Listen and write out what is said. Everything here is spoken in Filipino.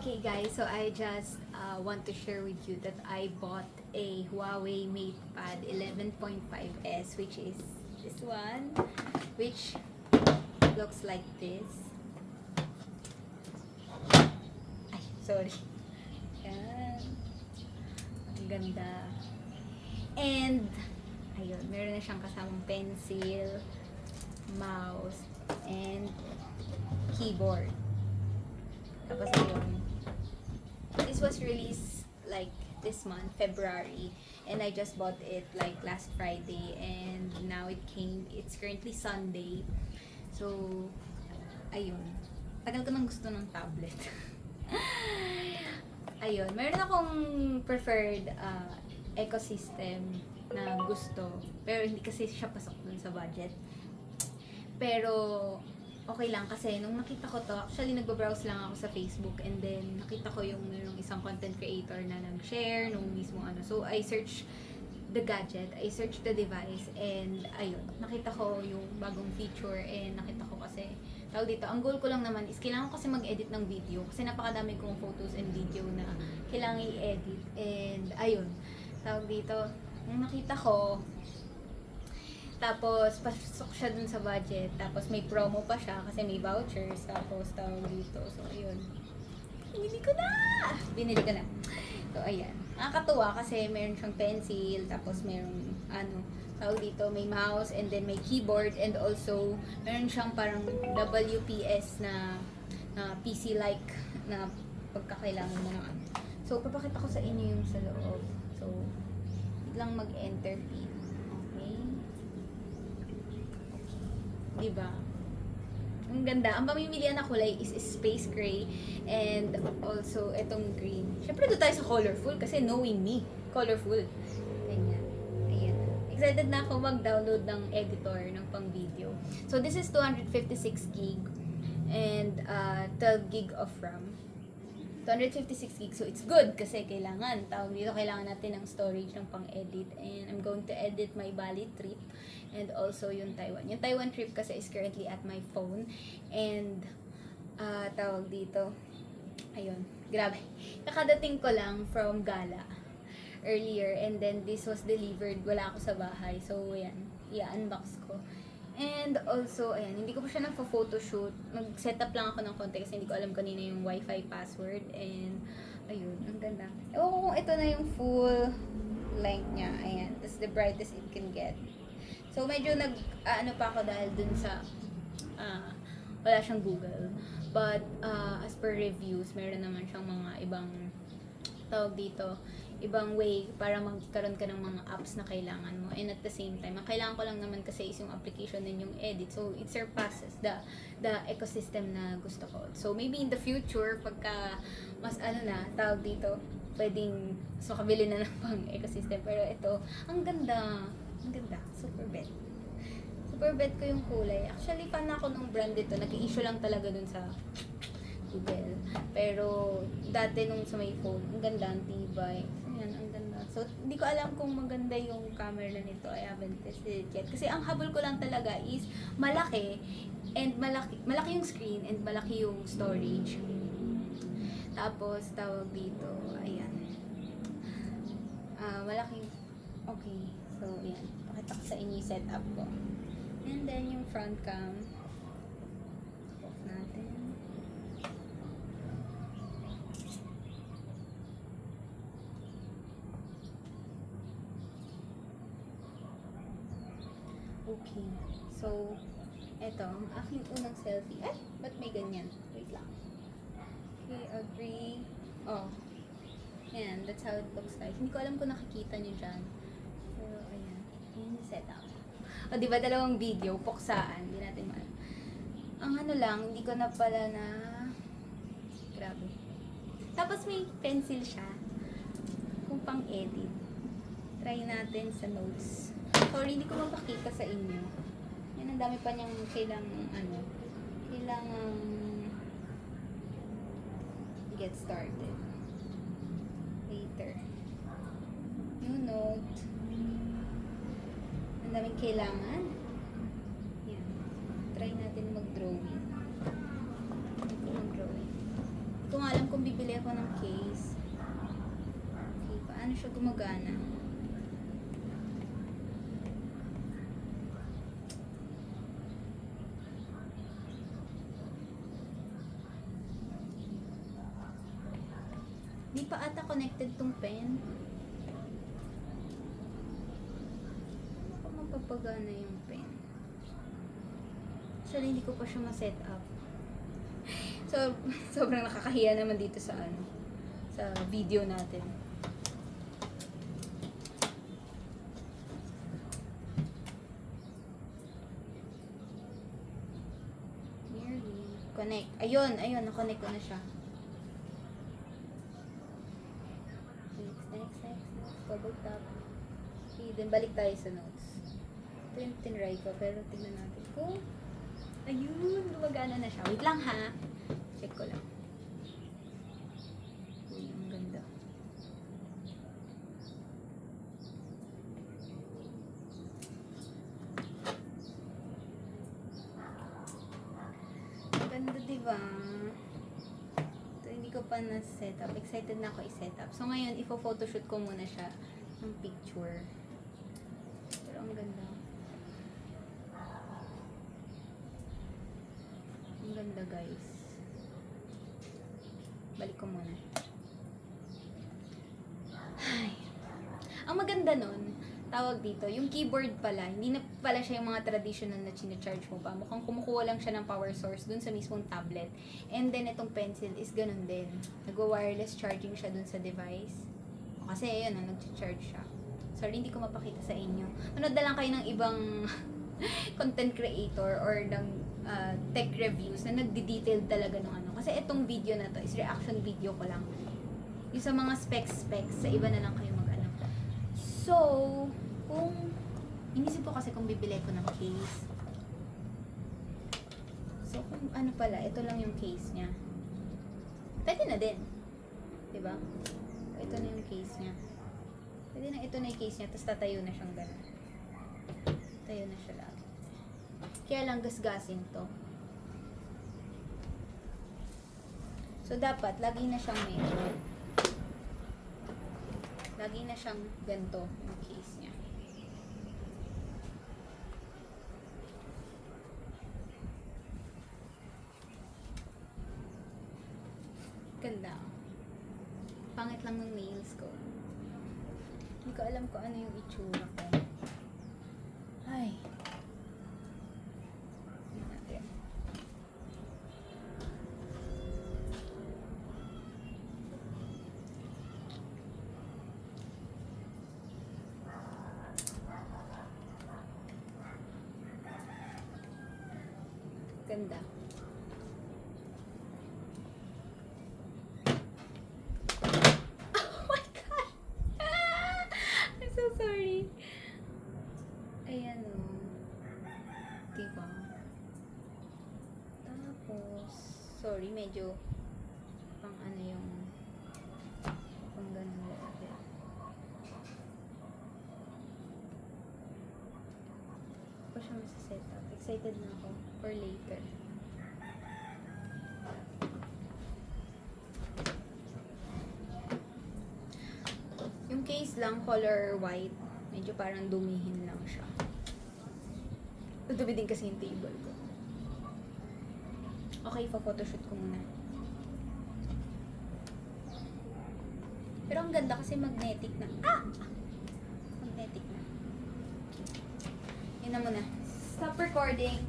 Okay guys, so I just want to share with you that I bought a Huawei MatePad 11.5S, which is this one, which looks like this. Ay, sorry. Yan. Ang ganda. And, ayun, meron na siyang kasamang pencil, mouse, and keyboard. Tapos ayun, this was released like this month, February, and I just bought it like last Friday, and now it's currently Sunday. So, ayun, tagal ko nang gusto ng tablet. Ayun, meron akong preferred ecosystem na gusto, pero hindi kasi siya pasok dun sa budget. Pero okay lang kasi nung nakita ko to, actually nagbo-browse lang ako sa Facebook, and then nakita ko yung merong isang content creator na nag-share nung mismo ano. So I searched the gadget, I searched the device, and ayun, nakita ko yung bagong feature, and nakita ko kasi tawag dito, ang goal ko lang naman is kailangan ko kasi mag-edit ng video kasi napakadami kong photos and video na kailangan i-edit. And ayun, tawag dito, nung nakita ko, tapos, pasok siya dun sa budget. Tapos, may promo pa siya kasi may vouchers. Tapos, tawag dito. So, ayun. Binili ko na! Binili ko na. So, ayan. Nakakatuwa kasi meron siyang pencil. Tapos, meron, tawag dito, may mouse. And then, may keyboard. And also, meron siyang parang WPS na PC-like na pagkakailangan mo ng ano. So, papakita ko sa inyo yung sa loob. So, biglang mag-enter pin. Diba? Ang ganda. Ang pamimilian na kulay is space gray and also itong green. Syempre doon tayo sa colorful kasi knowing me, colorful. Ganyan. Ayan. Excited na ako mag-download ng editor ng pang video. So this is 256 gig and 12 gig of RAM. 256 gig. So it's good kasi kailangan natin ng storage ng pang-edit, and I'm going to edit my Bali trip and also yung Taiwan. Yung Taiwan trip kasi is currently at my phone, and tawag dito, ayun, grabe. Kakadating ko lang from Gala earlier, and then this was delivered, wala ako sa bahay. So ayan, i-unbox ko. And also, ayan, hindi ko pa siya nagpo-photoshoot. Mag-setup lang ako ng konti kasi hindi ko alam kanina yung wifi password. And, ayun, ang ganda. Ewan ko kung ito na yung full length niya. Ayan, that's the brightest it can get. So, medyo ano pa ako dahil dun sa, wala siyang Google. But, as per reviews, meron naman siyang mga ibang, tawag dito, ibang way para magkaroon ka ng mga apps na kailangan mo, and at the same time, ang kailangan ko lang naman kasi is yung application din yung edit, so it surpasses the ecosystem na gusto ko. So maybe in the future, pagka mas tawag dito, pwedeng makabili na ng pang ecosystem, pero ito, ang ganda, super bet ko yung kulay. Actually, fan ako nung brand ito, nag-i-issue lang talaga dun sa Google. Pero, dati nung sa may phone, ang ganda, ang tibay. Ayan, ang ganda. So, hindi ko alam kung maganda yung camera nito. I haven't tested it yet. Kasi ang habol ko lang talaga is malaki, and malaki yung screen, and malaki yung storage. Tapos, tawag dito, ayan. Malaki, okay. So, ayan. Pakita ko sa inyo yung setup ko. And then, yung front cam. Off natin. Okay. So, eto, ang aking unang selfie. Ay! Ba't may ganyan? Wait lang. Okay, agree. Oh. Ayan, that's how it looks like. Hindi ko alam kung nakikita nyo dyan. Pero, ayan. Ayan yung setup. O, diba, dalawang video, puksaan. Hindi natin maalam. Ang lang, hindi ko na pala na... Grabe. Tapos may pencil siya. Kung pang-edit. Try natin sa notes. Sorry, hindi ko mapakita sa inyo. Yan, ang dami pa niyang kailangang get started. Later. New note. Ang daming kailangan. Yan. Try natin mag-drawing. Hindi ko nga alam kung kung bibili ako ng case. Okay, paano siya gumagana? Di pa ata connected tong pen. Ano pa mapapagana yung pen? Actually, hindi ko pa siya ma-set up. So, sobrang nakakahiya naman dito sa sa video natin. Nearly. Connect. Ayun, na-connect ko na siya. Next. Double tap. Okay, then balik tayo sa notes. Ito yung tinry ko, pero tingnan natin kung ayun, gumagana na siya. Wait lang ha. Check ko lang. Uy, ang ganda. Ang ganda, diba? Ito, hindi ko pa na-set up. Excited na ako i-set up. So, ngayon, ifo-photoshoot ko muna siya ng picture. Pero ang ganda. Ang ganda, guys. Balik ko muna. Ay. Ang maganda nun, tawag dito, yung keyboard pala, hindi na pala siya yung mga traditional na charge mo pa. Mukhang kumukuha lang siya ng power source dun sa mismong tablet. And then, itong pencil is ganun din. Nag-wireless charging siya dun sa device. Kasi, yun, nag-charge siya. Sorry, hindi ko mapakita sa inyo. Manood na lang kayo ng ibang content creator or ng tech reviews na nagdi-detail talaga ng ano. Kasi itong video na to is reaction video ko lang. Yung sa mga specs, sa iba na lang kayo mag-ano. So, kung inisip ko kasi kung bibili ko ng case. So, kung ano pala, ito lang yung case niya. Pwede na din. Diba? Ito na yung case niya. Pwede na ito na yung case niya, tapos tatayo na siyang gano'n. Tayo na siya lang. Kaya lang gasgasin to. So, dapat, lagi na siyang medyo. Lagi na siyang ganito yung case niya. Ganda. Pangit lang ng nails ko. Hindi ko alam kung ano yung itsura ko. Ay. Tingnan natin. Ganda. Oh my God! I'm so sorry. Ayan o. Diba? Tapos, sorry, medyo pang ano yung pang ganun natin. Ako siya masa-set up. Excited na ako for later. Yung case lang, color white. Medyo parang dumihin lang siya. Tutubi din kasi yung table ko. Okay, photoshoot ko muna. Pero ang ganda kasi magnetic na. Magnetic na. Yun na muna. Stop recording.